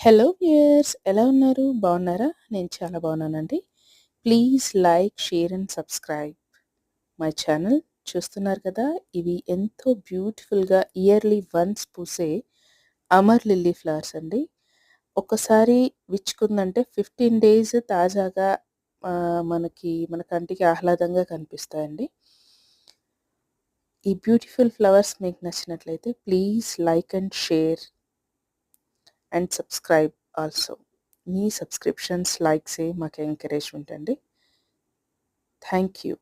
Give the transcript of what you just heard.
Hello viewers, ఎలా ఉన్నారు? బాగున్నారా? నేను చాలా బాగున్నానండి. Please like, share and subscribe my channel. చూస్తున్నారు కదా, ఇవి ఎంతో బ్యూటిఫుల్గా ఇయర్లీ వన్స్ పూసే అమర్ లిల్లీ ఫ్లవర్స్ అండి. ఒక్కసారి విచ్చుకుందంటే 15 డేస్ తాజాగా మన కంటికి ఆహ్లాదంగా కనిపిస్తాయండి. ఈ బ్యూటిఫుల్ ఫ్లవర్స్ మీకు నచ్చినట్లయితే please like and share and subscribe also. మీ సబ్స్క్రిప్షన్స్, లైక్సే మాకు ఎంకరేజ్మెంట్ అండి. Thank you.